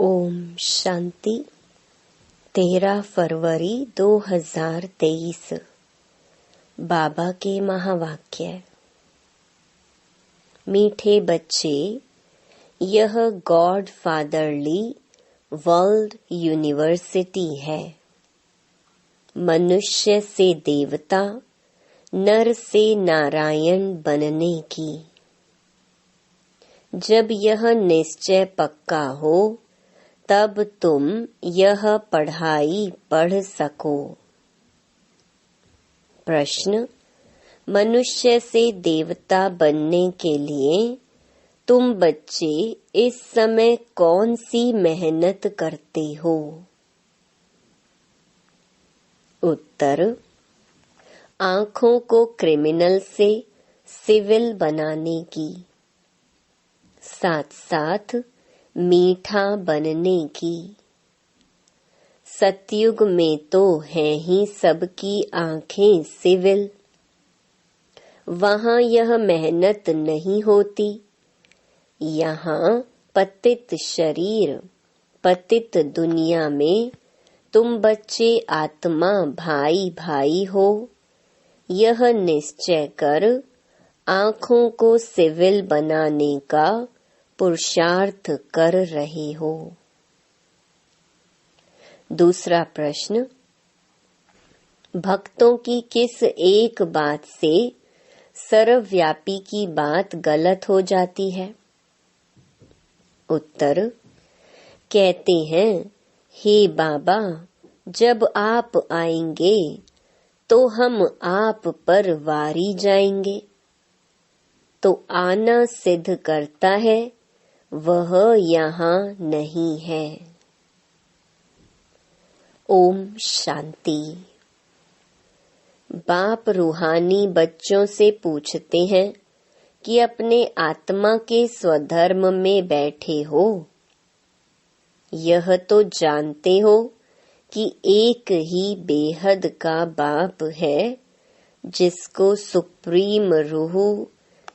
ओम शांति। 13 फरवरी 2023। बाबा के महावाक्य। मीठे बच्चे, यह गॉड फादरली वर्ल्ड यूनिवर्सिटी है। मनुष्य से देवता, नर से नारायण बनने की। जब यह निश्चय पक्का हो तब तुम यह पढ़ाई पढ़ सको। प्रश्न: मनुष्य से देवता बनने के लिए तुम बच्चे इस समय कौन सी मेहनत करते हो? उत्तर: आँखों को क्रिमिनल से सिविल बनाने की, साथ साथ मीठा बनने की। सतयुग में तो हैं ही सबकी आँखें सिविल। वहाँ यह मेहनत नहीं होती। यहाँ पतित शरीर, पतित दुनिया में तुम बच्चे आत्मा भाई भाई हो। यह निश्चय कर आँखों को सिविल बनाने का पुरुषार्थ कर रहे हो। दूसरा प्रश्न: भक्तों की किस एक बात से सर्वव्यापी की बात गलत हो जाती है? उत्तर: कहते हैं, हे बाबा, जब आप आएंगे तो हम आप पर वारी जाएंगे। तो आना सिद्ध करता है वह यहाँ नहीं है। ओम शांति। बाप रूहानी बच्चों से पूछते हैं कि अपने आत्मा के स्वधर्म में बैठे हो। यह तो जानते हो कि एक ही बेहद का बाप है, जिसको सुप्रीम रूह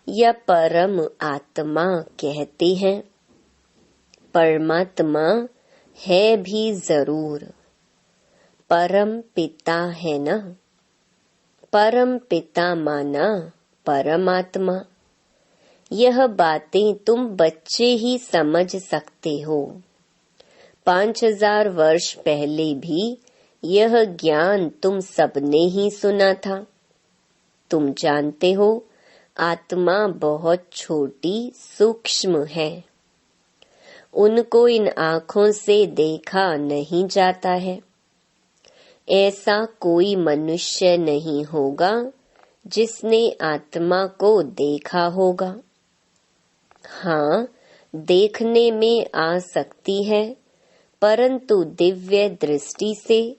या परम आत्मा कहते हैं। परमात्मा है भी जरूर, परम पिता है ना। परम पिता माना परमात्मा। यह बातें तुम बच्चे ही समझ सकते हो। 5000 वर्ष पहले भी यह ज्ञान तुम सबने ही सुना था। तुम जानते हो, आत्मा बहुत छोटी सूक्ष्म है। उनको इन आँखों से देखा नहीं जाता है। ऐसा कोई मनुष्य नहीं होगा जिसने आत्मा को देखा होगा। हाँ, देखने में आ सकती है, परंतु दिव्य दृष्टि से,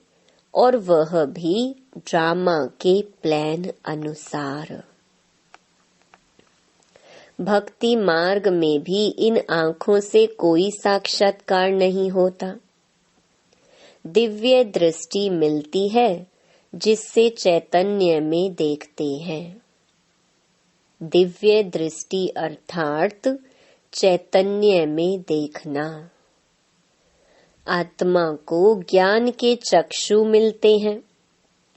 और वह भी ड्रामा के प्लान अनुसार। भक्ति मार्ग में भी इन आँखों से कोई साक्षात्कार नहीं होता। दिव्य दृष्टि मिलती है जिससे चैतन्य में देखते हैं। दिव्य दृष्टि अर्थात चैतन्य में देखना। आत्मा को ज्ञान के चक्षु मिलते हैं।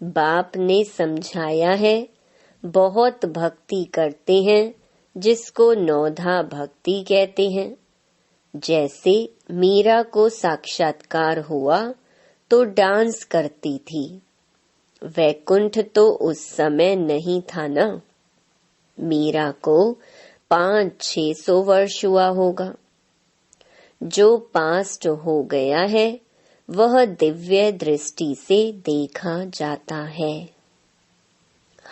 बाप ने समझाया है, बहुत भक्ति करते हैं जिसको नौधा भक्ति कहते हैं। जैसे मीरा को साक्षात्कार हुआ तो डांस करती थी। वैकुंठ तो उस समय नहीं था ना। मीरा को 500-600 वर्ष हुआ होगा। जो पास्ट हो गया है वह दिव्य दृष्टि से देखा जाता है।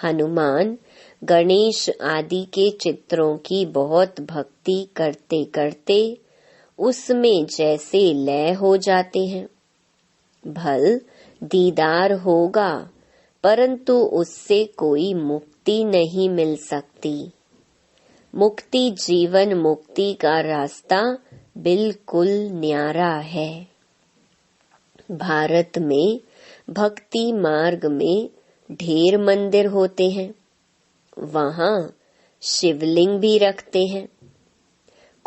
हनुमान, गणेश आदि के चित्रों की बहुत भक्ति करते करते उसमें जैसे लय हो जाते हैं। भल दीदार होगा, परंतु उससे कोई मुक्ति नहीं मिल सकती। मुक्ति, जीवन मुक्ति का रास्ता बिल्कुल न्यारा है। भारत में भक्ति मार्ग में ढेर मंदिर होते हैं। वहाँ शिवलिंग भी रखते हैं।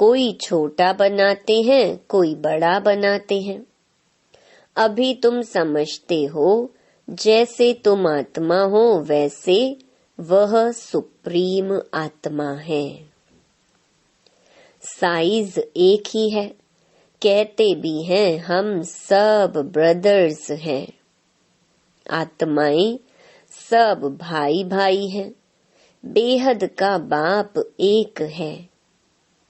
कोई छोटा बनाते हैं, कोई बड़ा बनाते हैं। अभी तुम समझते हो जैसे तुम आत्मा हो वैसे वह सुप्रीम आत्मा है। साइज एक ही है, कहते भी हैं हम सब ब्रदर्स हैं। आत्माएं सब भाई भाई हैं। बेहद का बाप एक है,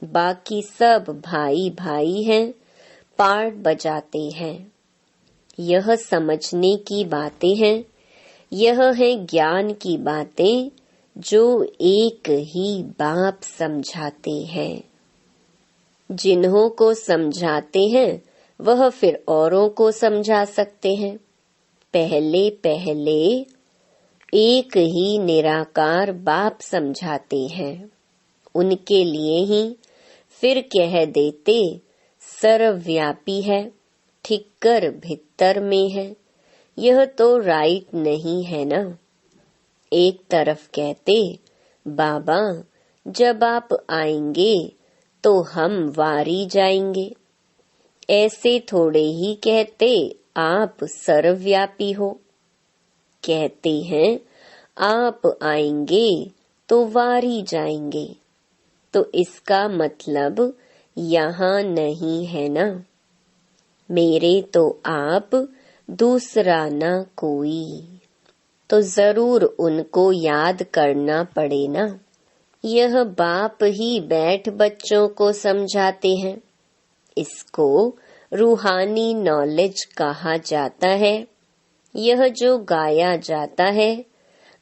बाकी सब भाई भाई हैं, पार्ट बजाते हैं। यह समझने की बातें हैं, यह है ज्ञान की बातें जो एक ही बाप समझाते हैं। जिन्हों को समझाते हैं वह फिर औरों को समझा सकते हैं। पहले पहले एक ही निराकार बाप समझाते हैं, उनके लिए ही फिर कह देते सर्वव्यापी है, ठिक्कर भीतर में है। यह तो राइट नहीं है ना। एक तरफ कहते बाबा जब आप आएंगे तो हम वारी जाएंगे, ऐसे थोड़े ही कहते आप सर्वव्यापी हो। कहते हैं आप आएंगे तो वारी जाएंगे, तो इसका मतलब यहाँ नहीं है ना। मेरे तो आप, दूसरा ना कोई, तो जरूर उनको याद करना पड़े ना। यह बाप ही बैठ बच्चों को समझाते हैं। इसको रूहानी नॉलेज कहा जाता है। यह जो गाया जाता है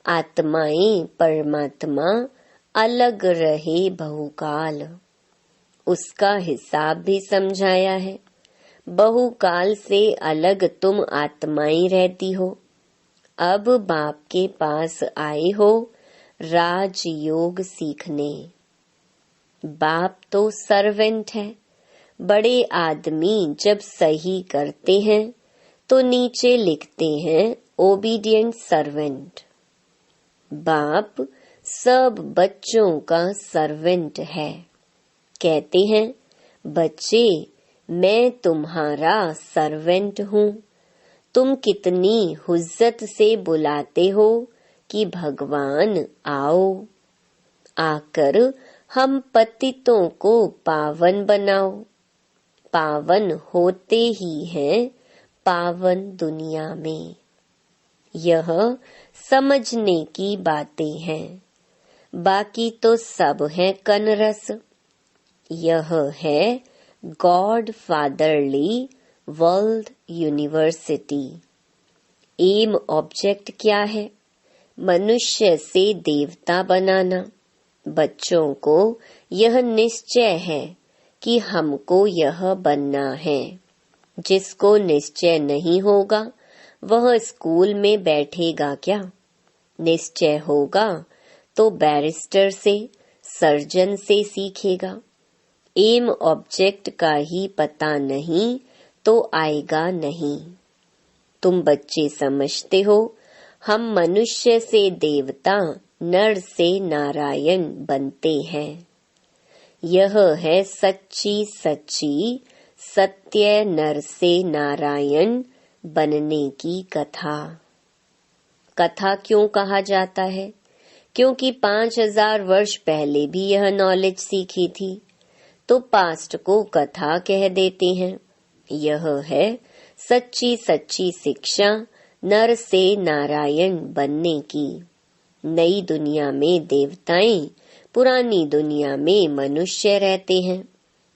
आत्माएं परमात्मा अलग रहे बहुकाल, उसका हिसाब भी समझाया है। बहुकाल से अलग तुम आत्माएं रहती हो। अब बाप के पास आए हो राजयोग सीखने। बाप तो सर्वेंट है। बड़े आदमी जब सही करते हैं तो नीचे लिखते हैं ओबीडिएंट सर्वेंट। बाप सब बच्चों का सर्वेंट है। कहते हैं बच्चे मैं तुम्हारा सर्वेंट हूँ। तुम कितनी हुज्जत से बुलाते हो कि भगवान आओ, आकर हम पतितों को पावन बनाओ। पावन होते ही हैं पावन दुनिया में। यह समझने की बातें हैं। बाकी तो सब है कनरस। यह है God fatherly world university. Aim object क्या है? मनुष्य से देवता बनाना। बच्चों को यह निश्चय है कि हमको यह बनना है। जिसको निश्चय नहीं होगा वह स्कूल में बैठेगा क्या? निश्चय होगा तो बैरिस्टर से, सर्जन से सीखेगा। एम ऑब्जेक्ट का ही पता नहीं तो आएगा नहीं। तुम बच्चे समझते हो हम मनुष्य से देवता, नर से नारायण बनते हैं। यह है सच्ची सच्ची सत्य नर से नारायण बनने की कथा। कथा क्यों कहा जाता है? क्योंकि 5000 वर्ष पहले भी यह नॉलेज सीखी थी, तो पास्ट को कथा कह देते हैं। यह है सच्ची सच्ची शिक्षा नर से नारायण बनने की। नई दुनिया में देवताएं, पुरानी दुनिया में मनुष्य रहते हैं।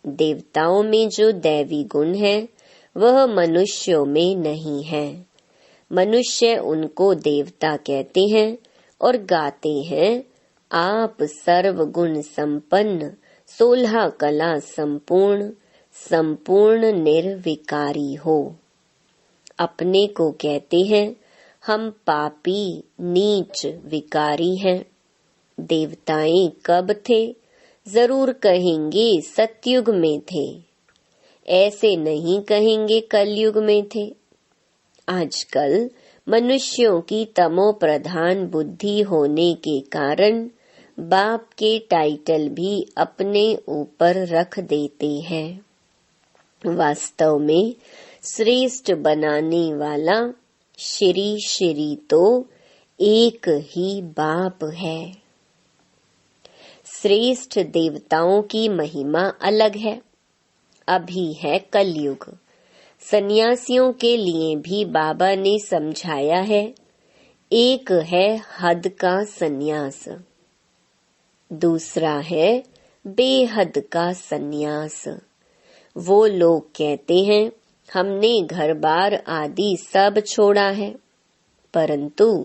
देवताओं में जो दैवी गुण है वह मनुष्यों में नहीं है। मनुष्य उनको देवता कहते हैं और गाते हैं आप सर्वगुण संपन्न, 16 कला संपूर्ण, संपूर्ण निर्विकारी हो। अपने को कहते हैं हम पापी, नीच, विकारी हैं। देवताएं कब थे? जरूर कहेंगे सतयुग में थे। ऐसे नहीं कहेंगे कलयुग में थे। आजकल मनुष्यों की तमो प्रधान बुद्धि होने के कारण बाप के टाइटल भी अपने ऊपर रख देते हैं। वास्तव में श्रेष्ठ बनाने वाला श्री श्री तो एक ही बाप है। श्रेष्ठ देवताओं की महिमा अलग है। अभी है कलयुग। सन्यासियों के लिए भी बाबा ने समझाया है। एक है हद का सन्यास, दूसरा है बेहद का सन्यास। वो लोग कहते हैं हमने घर बार आदि सब छोड़ा है, परंतु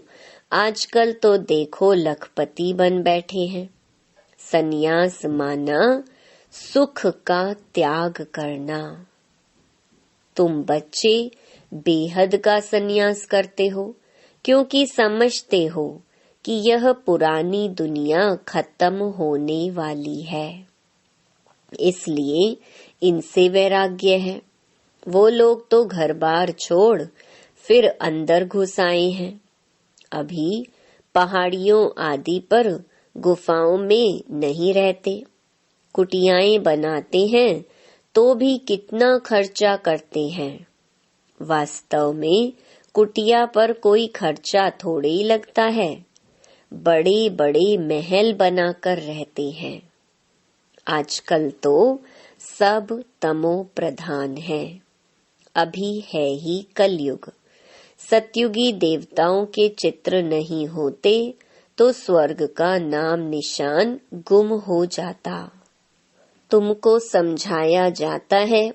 आजकल तो देखो लखपति बन बैठे हैं। सन्यास माना सुख का त्याग करना। तुम बच्चे बेहद का सन्यास करते हो क्योंकि समझते हो कि यह पुरानी दुनिया खत्म होने वाली है, इसलिए इनसे वैराग्य है। वो लोग तो घर बार छोड़ फिर अंदर घुस आए हैं। अभी पहाड़ियों आदि पर गुफाओं में नहीं रहते, कुटियाएं बनाते हैं तो भी कितना खर्चा करते हैं। वास्तव में कुटिया पर कोई खर्चा थोड़े ही लगता है। बड़े बड़े महल बनाकर रहते हैं। आजकल तो सब तमो प्रधान है। अभी है ही कलयुग। सतयुगी देवताओं के चित्र नहीं होते तो स्वर्ग का नाम निशान गुम हो जाता। तुमको समझाया जाता है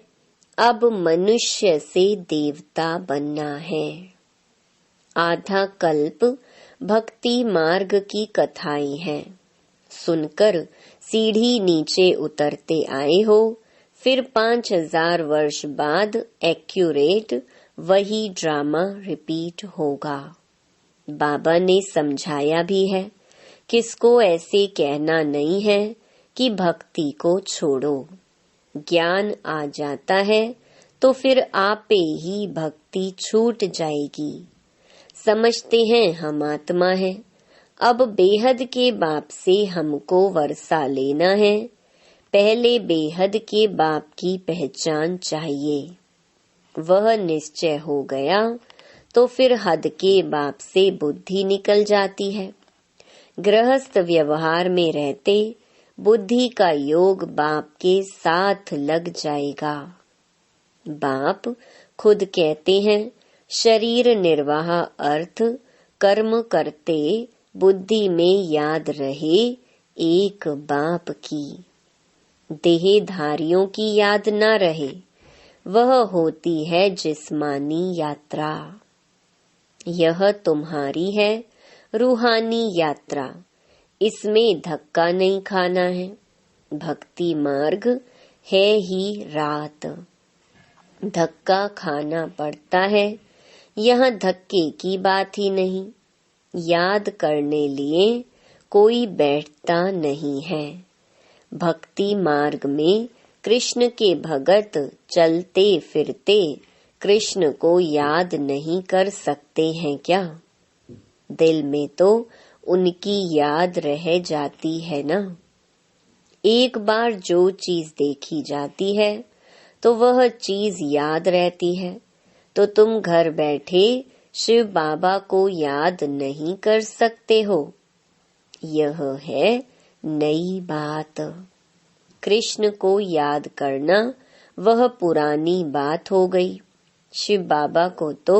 अब मनुष्य से देवता बनना है। आधा कल्प भक्ति मार्ग की कथाएं हैं। सुनकर सीढ़ी नीचे उतरते आए हो, फिर 5000 वर्ष बाद एक्यूरेट वही ड्रामा रिपीट होगा। बाबा ने समझाया भी है, किसको ऐसे कहना नहीं है कि भक्ति को छोड़ो। ज्ञान आ जाता है तो फिर आपे ही भक्ति छूट जाएगी। समझते हैं हम आत्मा है, अब बेहद के बाप से हमको वर्षा लेना है। पहले बेहद के बाप की पहचान चाहिए। वह निश्चय हो गया तो फिर हद के बाप से बुद्धि निकल जाती है। गृहस्थ व्यवहार में रहते बुद्धि का योग बाप के साथ लग जाएगा। बाप खुद कहते हैं शरीर निर्वाह अर्थ कर्म करते बुद्धि में याद रहे एक बाप की। देहधारियों की याद न रहे, वह होती है जिस्मानी यात्रा। यह तुम्हारी है रूहानी यात्रा, इसमें धक्का नहीं खाना है। भक्ति मार्ग है ही रात, धक्का खाना पड़ता है। यह धक्के की बात ही नहीं। याद करने लिए कोई बैठता नहीं है। भक्ति मार्ग में कृष्ण के भगत चलते फिरते कृष्ण को याद नहीं कर सकते हैं क्या? दिल में तो उनकी याद रह जाती है ना। एक बार जो चीज देखी जाती है तो वह चीज याद रहती है, तो तुम घर बैठे शिव बाबा को याद नहीं कर सकते हो। यह है नई बात। कृष्ण को याद करना वह पुरानी बात हो गई। शिव बाबा को तो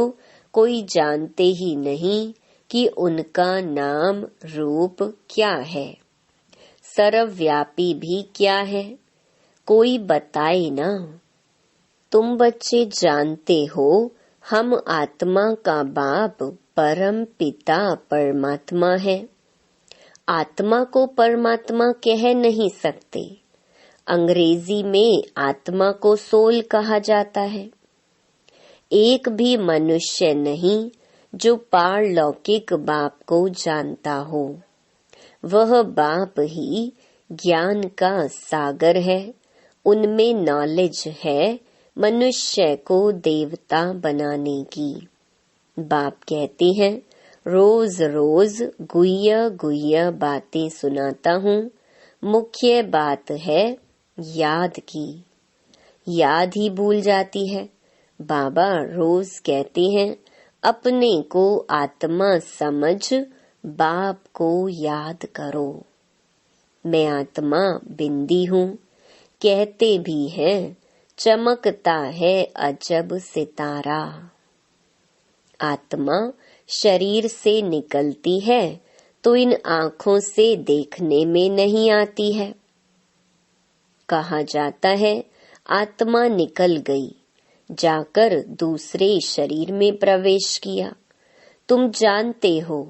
कोई जानते ही नहीं कि उनका नाम रूप क्या है, सर्वव्यापी भी क्या है, कोई बताए ना। तुम बच्चे जानते हो हम आत्मा का बाप परम पिता परमात्मा है। आत्मा को परमात्मा कह नहीं सकते। अंग्रेजी में आत्मा को सोल कहा जाता है। एक भी मनुष्य नहीं जो पारलौकिक बाप को जानता हो। वह बाप ही ज्ञान का सागर है। उनमें नॉलेज है मनुष्य को देवता बनाने की। बाप कहते हैं रोज रोज गुह्य गुह्य बातें सुनाता हूँ। मुख्य बात है याद की। याद ही भूल जाती है। बाबा रोज कहते हैं, अपने को आत्मा समझ बाप को याद करो। मैं आत्मा बिंदी हूँ। कहते भी हैं, चमकता है अजब सितारा। आत्मा शरीर से निकलती है तो इन आँखों से देखने में नहीं आती है। कहा जाता है, आत्मा निकल गई, जाकर दूसरे शरीर में प्रवेश किया। तुम जानते हो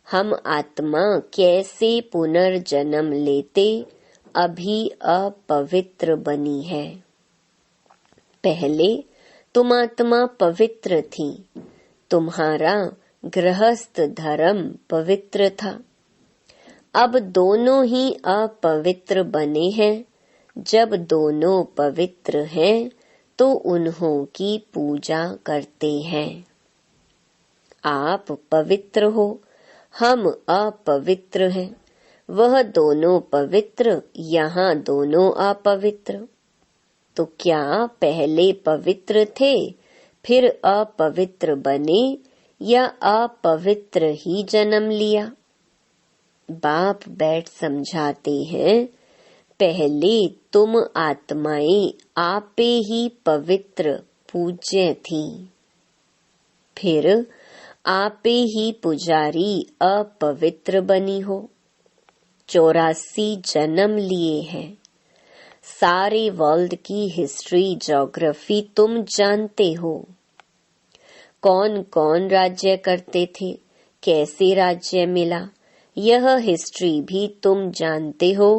हम आत्मा कैसे पुनर्जन्म लेते अभी अपवित्र बनी है। पहले तुम आत्मा पवित्र थी, तुम्हारा गृहस्थ धर्म पवित्र था। अब दोनों ही अपवित्र बने हैं। जब दोनों पवित्र हैं तो उन्हों की पूजा करते हैं। आप पवित्र हो, हम अपवित्र हैं। वह दोनों पवित्र, यहाँ दोनों अपवित्र। तो क्या पहले पवित्र थे फिर अपवित्र बने या अपवित्र ही जन्म लिया? बाप बैठ समझाते हैं, पहले तुम आत्माएं आपे ही पवित्र पूज्य थी, फिर आपे ही पुजारी अपवित्र बनी हो। 84 जन्म लिए हैं। सारे वर्ल्ड की हिस्ट्री ज्योग्राफी तुम जानते हो। कौन कौन राज्य करते थे, कैसे राज्य मिला, यह हिस्ट्री भी तुम जानते हो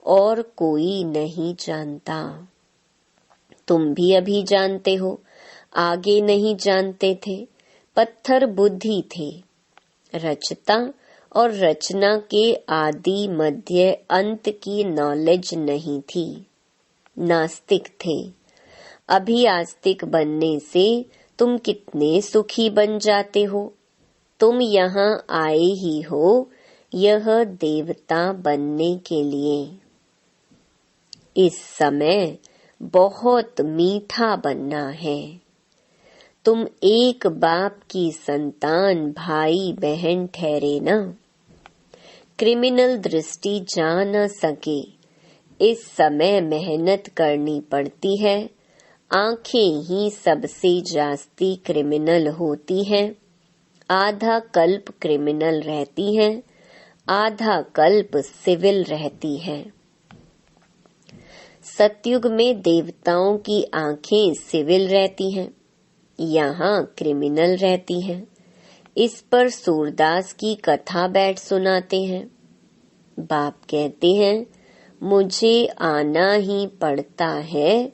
और कोई नहीं जानता। तुम भी अभी जानते हो, आगे नहीं जानते थे। पत्थर बुद्धि थे। रचता और रचना के आदि मध्य अंत की नॉलेज नहीं थी। नास्तिक थे। अभी आस्तिक बनने से तुम कितने सुखी बन जाते हो। तुम यहाँ आए ही हो यह देवता बनने के लिए। इस समय बहुत मीठा बनना है। तुम एक बाप की संतान भाई बहन ठहरे ना। क्रिमिनल दृष्टि जा न सके, इस समय मेहनत करनी पड़ती है। आंखें ही सबसे जास्ती क्रिमिनल होती हैं। आधा कल्प क्रिमिनल रहती हैं, आधा कल्प सिविल रहती है। सतयुग में देवताओं की आंखें सिविल रहती हैं, यहाँ क्रिमिनल रहती हैं। इस पर सूरदास की कथा बैठ सुनाते हैं। बाप कहते हैं, मुझे आना ही पड़ता है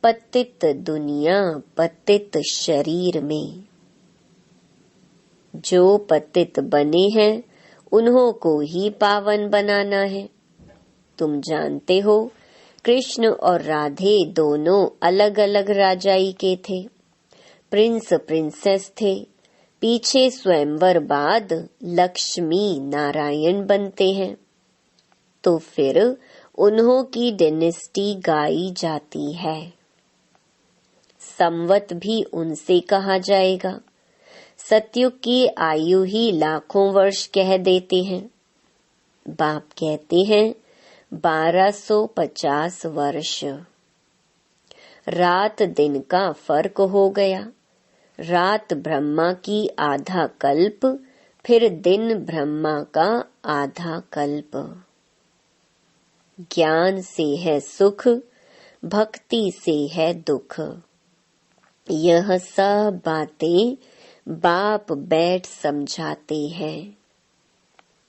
पतित दुनिया पतित शरीर में। जो पतित बने हैं उन्हों को ही पावन बनाना है। तुम जानते हो कृष्ण और राधे दोनों अलग अलग राजाई के थे। प्रिंस प्रिंसेस थे। पीछे स्वयंवर बाद लक्ष्मी नारायण बनते हैं। तो फिर उन्हों की डायनेस्टी गाई जाती है। संवत भी उनसे कहा जाएगा। सतयुग की आयु ही लाखों वर्ष कह देते हैं। बाप कहते हैं 1250 वर्ष। रात दिन का फर्क हो गया। रात ब्रह्मा की आधा कल्प, फिर दिन ब्रह्मा का आधा कल्प। ज्ञान से है सुख, भक्ति से है दुख। यह सब बातें बाप बैठ समझाते हैं।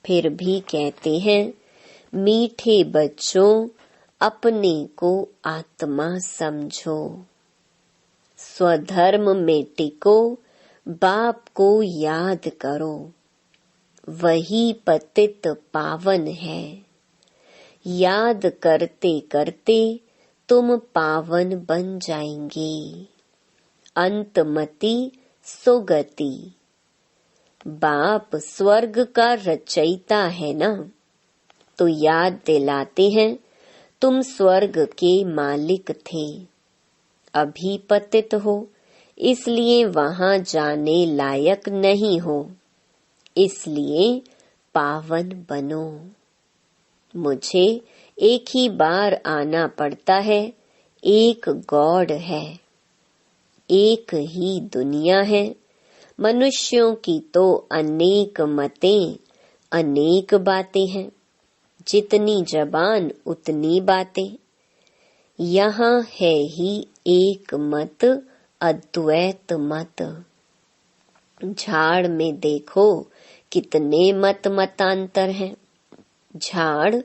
फिर भी कहते हैं, मीठे बच्चों अपने को आत्मा समझो, स्वधर्म में टिको, बाप को याद करो। वही पतित पावन है। याद करते करते तुम पावन बन जाएंगे। अंतमति सुगति। बाप स्वर्ग का रचयिता है ना, तो याद दिलाते हैं तुम स्वर्ग के मालिक थे, अभी पतित हो, इसलिए वहां जाने लायक नहीं हो, इसलिए पावन बनो। मुझे एक ही बार आना पड़ता है, एक गॉड है, एक ही दुनिया है। मनुष्यों की तो अनेक मतें, अनेक बातें हैं, जितनी जबान उतनी बातें। यहाँ है ही एक मत, अद्वैत मत। झाड़ में देखो कितने मत मतांतर हैं, झाड़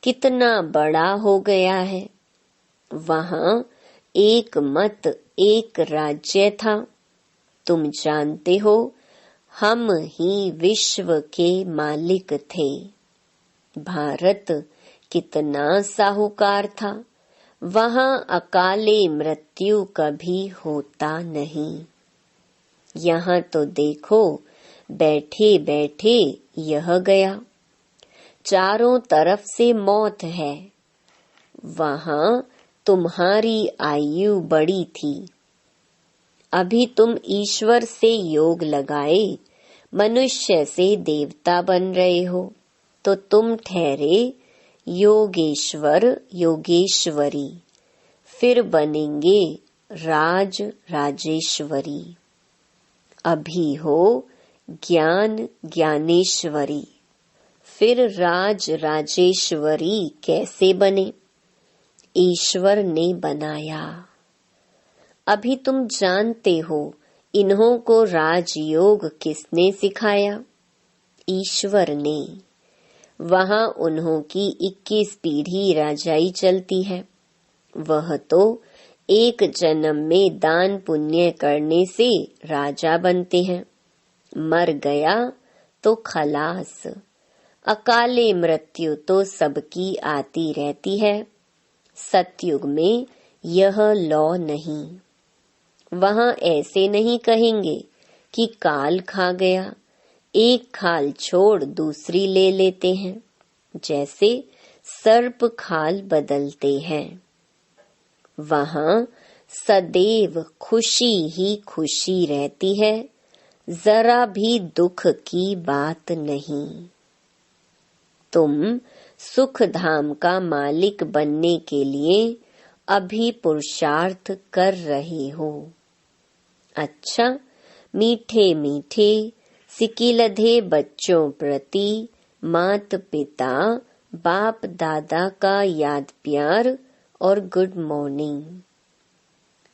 कितना बड़ा हो गया है। वहाँ एक मत, एक राज्य था। तुम जानते हो हम ही विश्व के मालिक थे। भारत कितना साहूकार था, वहाँ अकाले मृत्यु कभी होता नहीं। यहाँ तो देखो बैठे बैठे यह गया, चारों तरफ से मौत है। वहाँ तुम्हारी आयु बड़ी थी, अभी तुम ईश्वर से योग लगाए मनुष्य से देवता बन रहे हो, तो तुम ठहरे योगेश्वर योगेश्वरी, फिर बनेंगे राज राजेश्वरी। अभी हो ज्ञान ज्ञानेश्वरी, फिर राज राजेश्वरी कैसे बने? ईश्वर ने बनाया। अभी तुम जानते हो इन्हों को राजयोग किसने सिखाया? ईश्वर ने। वहाँ उन्हों की 21 पीढ़ी राजाई चलती है। वह तो एक जन्म में दान पुण्य करने से राजा बनते हैं, मर गया तो खलास। अकाले मृत्यु तो सबकी आती रहती है। सतयुग में यह लौ नहीं। वहाँ ऐसे नहीं कहेंगे कि काल खा गया, एक खाल छोड़ दूसरी ले लेते हैं, जैसे सर्प खाल बदलते हैं। वहाँ सदैव खुशी ही खुशी रहती है, जरा भी दुख की बात नहीं। तुम सुख धाम का मालिक बनने के लिए अभी पुरुषार्थ कर रहे हो। अच्छा, मीठे मीठे सिकिलधे बच्चों प्रति मात पिता बाप दादा का याद प्यार और गुड मॉर्निंग।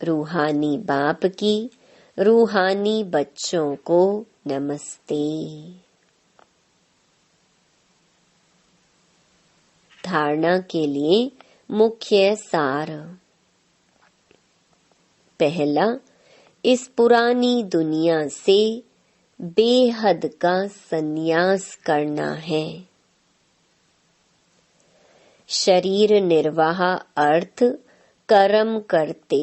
रूहानी बाप की रूहानी बच्चों को नमस्ते। धारणा के लिए मुख्य सार। पहला, इस पुरानी दुनिया से बेहद का संन्यास करना है। शरीर निर्वाह अर्थ कर्म करते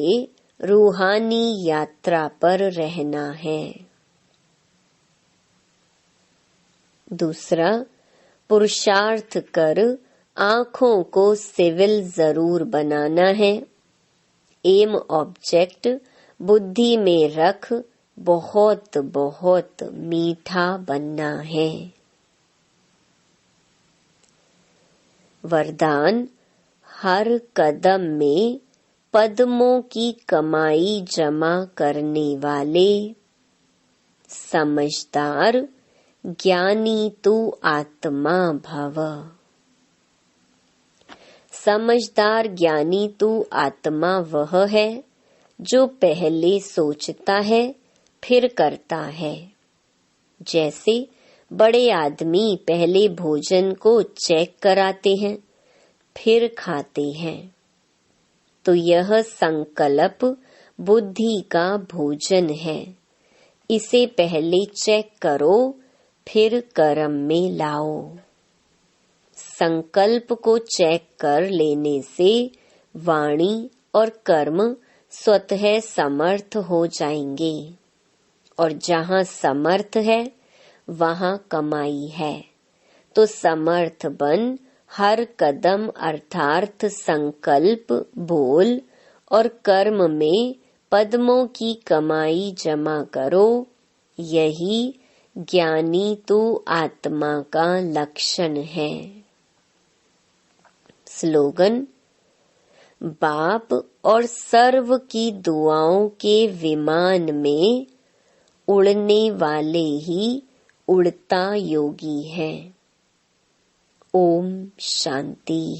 रूहानी यात्रा पर रहना है। दूसरा, पुरुषार्थ कर आँखों को सिविल जरूर बनाना है। एम ऑब्जेक्ट बुद्धि में रख बहुत बहुत मीठा बनना है। वरदान, हर कदम में पद्मों की कमाई जमा करने वाले, समझदार ज्ञानी तू आत्मा भव। समझदार ज्ञानी तू आत्मा वह है जो पहले सोचता है फिर करता है। जैसे बड़े आदमी पहले भोजन को चेक कराते हैं फिर खाते हैं, तो यह संकल्प बुद्धि का भोजन है। इसे पहले चेक करो फिर कर्म में लाओ। संकल्प को चेक कर लेने से वाणी और कर्म स्वतः समर्थ हो जाएंगे, और जहाँ समर्थ है वहाँ कमाई है। तो समर्थ बन हर कदम अर्थार्थ संकल्प, बोल और कर्म में पद्मों की कमाई जमा करो। यही ज्ञानी तो आत्मा का लक्षण है। स्लोगन: बाप और सर्व की दुआओं के विमान में उड़ने वाले ही उड़ता योगी है। ओम शांति।